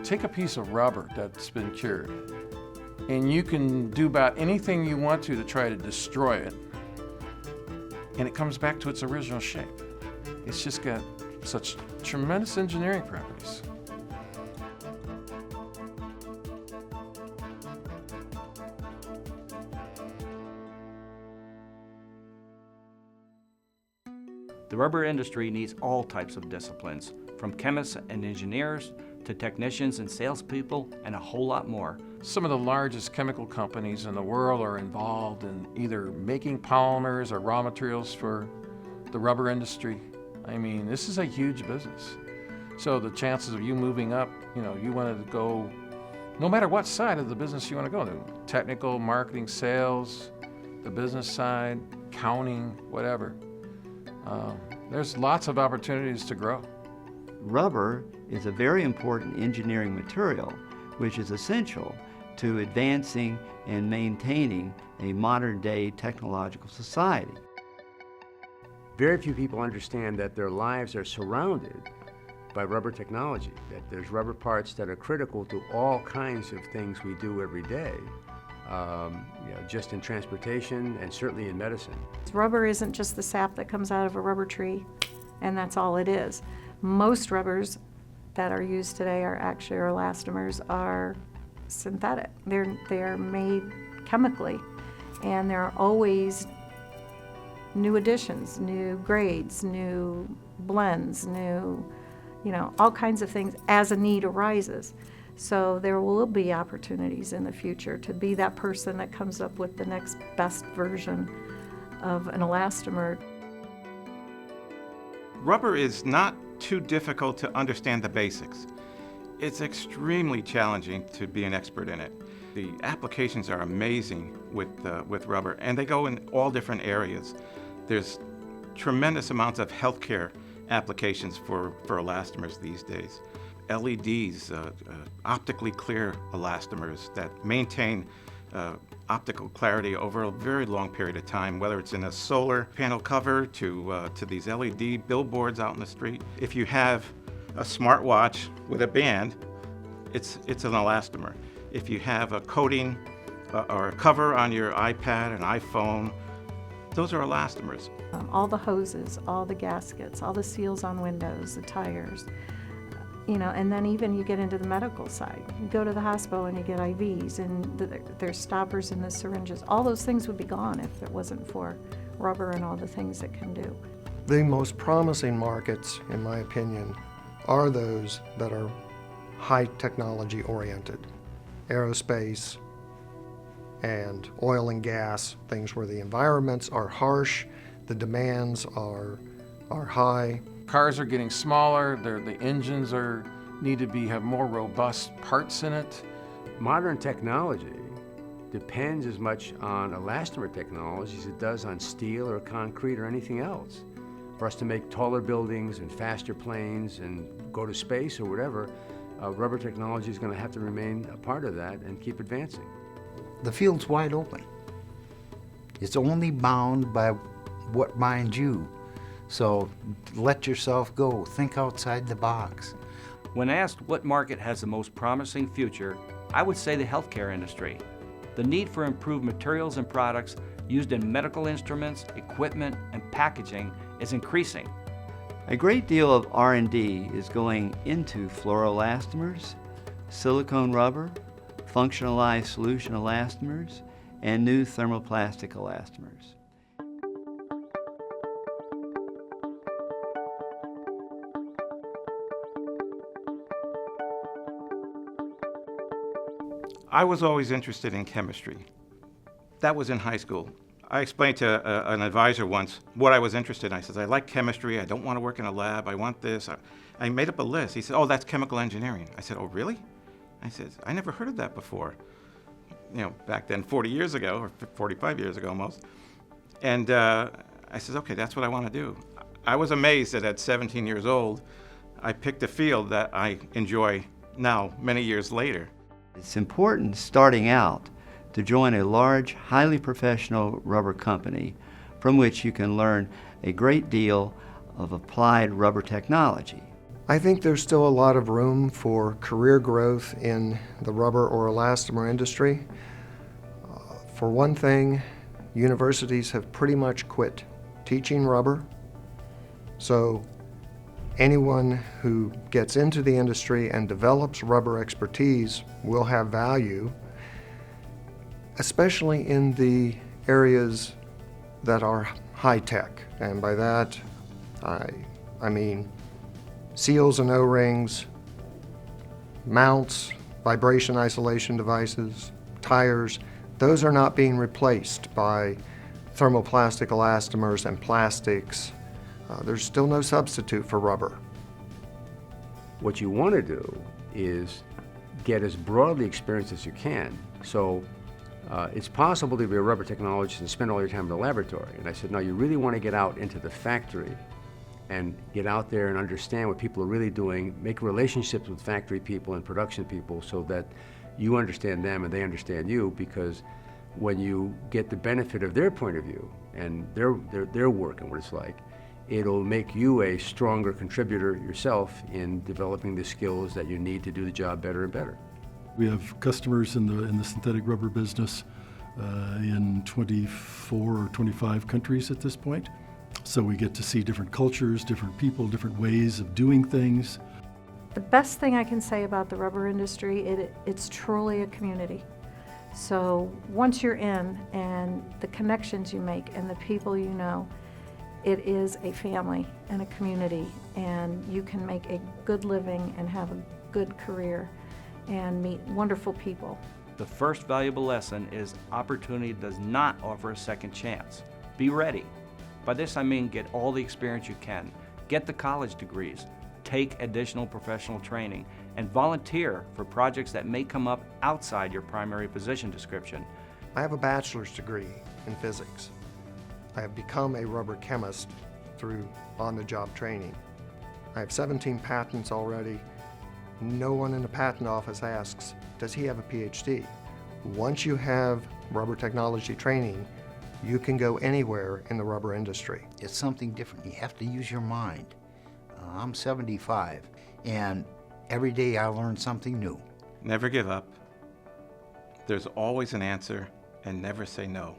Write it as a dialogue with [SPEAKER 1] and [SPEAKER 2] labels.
[SPEAKER 1] Take a piece of rubber that's been cured, and you can do about anything you want to try to destroy it, and it comes back to its original shape. It's just got such tremendous engineering properties.
[SPEAKER 2] The rubber industry needs all types of disciplines, from chemists and engineers to technicians and salespeople, and a whole lot more.
[SPEAKER 1] Some of the largest chemical companies in the world are involved in either making polymers or raw materials for the rubber industry. I mean, this is a huge business. So the chances of you moving up, you wanted to go, no matter what side of the business you want to go to, technical, marketing, sales, the business side, accounting, whatever. There's lots of opportunities to grow.
[SPEAKER 3] Rubber is a very important engineering material, which is essential to advancing and maintaining a modern-day technological society.
[SPEAKER 4] Very few people understand that their lives are surrounded by rubber technology, that there's rubber parts that are critical to all kinds of things we do every day, just in transportation and certainly in medicine.
[SPEAKER 5] Rubber isn't just the sap that comes out of a rubber tree, and that's all it is. Most rubbers that are used today are actually, or elastomers, are synthetic. They're made chemically, and there are always new additions, new grades, new blends, new, all kinds of things as a need arises. So there will be opportunities in the future to be that person that comes up with the next best version of an elastomer.
[SPEAKER 6] Rubber is not too difficult to understand the basics. It's extremely challenging to be an expert in it. The applications are amazing with rubber, and they go in all different areas. There's tremendous amounts of healthcare applications for elastomers these days. LEDs, optically clear elastomers that maintain optical clarity over a very long period of time, whether it's in a solar panel cover to these LED billboards out in the street. If you have a smartwatch with a band, it's an elastomer. If you have a coating or a cover on your iPad and iPhone, those are elastomers.
[SPEAKER 5] All the hoses, all the gaskets, all the seals on windows, the tires, and then even you get into the medical side. You go to the hospital and you get IVs, and there's stoppers in the syringes. All those things would be gone if it wasn't for rubber and all the things it can do.
[SPEAKER 7] The most promising markets, in my opinion, are those that are high technology oriented. Aerospace and oil and gas, things where the environments are harsh, the demands are high.
[SPEAKER 1] Cars are getting smaller, the engines need to have more robust parts in it.
[SPEAKER 4] Modern technology depends as much on elastomer technology as it does on steel or concrete or anything else. For us to make taller buildings and faster planes and go to space or whatever, rubber technology is going to have to remain a part of that and keep advancing.
[SPEAKER 8] The field's wide open. It's only bound by what binds you. So let yourself go. Think outside the box.
[SPEAKER 2] When asked what market has the most promising future, I would say the healthcare industry. The need for improved materials and products used in medical instruments, equipment, and packaging is increasing.
[SPEAKER 3] A great deal of R&D is going into fluoroelastomers, silicone rubber, functionalized solution elastomers, and new thermoplastic elastomers.
[SPEAKER 6] I was always interested in chemistry. That was in high school. I explained to an advisor once what I was interested in. I said, I like chemistry, I don't want to work in a lab, I want this. I made up a list. He said, oh, that's chemical engineering. I said, oh, really? I said, I never heard of that before. Back then, 40 years ago, or 45 years ago almost. And I said, okay, that's what I want to do. I was amazed that at 17 years old, I picked a field that I enjoy now, many years later.
[SPEAKER 3] It's important starting out to to join a large, highly professional rubber company from which you can learn a great deal of applied rubber technology.
[SPEAKER 7] I think there's still a lot of room for career growth in the rubber or elastomer industry. For one thing, universities have pretty much quit teaching rubber. So anyone who gets into the industry and develops rubber expertise will have value, especially in the areas that are high-tech. And by that, I mean seals and O-rings, mounts, vibration isolation devices, tires. Those are not being replaced by thermoplastic elastomers and plastics. There's still no substitute for rubber.
[SPEAKER 4] What you want to do is get as broadly experienced as you can. So it's possible to be a rubber technologist and spend all your time in the laboratory. And I said, no, you really want to get out into the factory and get out there and understand what people are really doing, make relationships with factory people and production people so that you understand them and they understand you, because when you get the benefit of their point of view and their work and what it's like, it'll make you a stronger contributor yourself in developing the skills that you need to do the job better and better.
[SPEAKER 9] We have customers in the synthetic rubber business in 24 or 25 countries at this point. So we get to see different cultures, different people, different ways of doing things.
[SPEAKER 5] The best thing I can say about the rubber industry, it's truly a community. So once you're in and the connections you make and the people you know, it is a family and a community, and you can make a good living and have a good career and meet wonderful people.
[SPEAKER 2] The first valuable lesson is opportunity does not offer a second chance. Be ready. By this I mean get all the experience you can, get the college degrees, take additional professional training, and volunteer for projects that may come up outside your primary position description.
[SPEAKER 7] I have a bachelor's degree in physics. I have become a rubber chemist through on-the-job training. I have 17 patents already. No one in the patent office asks, does he have a PhD? Once you have rubber technology training, you can go anywhere in the rubber industry.
[SPEAKER 8] It's something different. You have to use your mind. I'm 75, and every day I learn something new.
[SPEAKER 6] Never give up. There's always an answer, and never say no.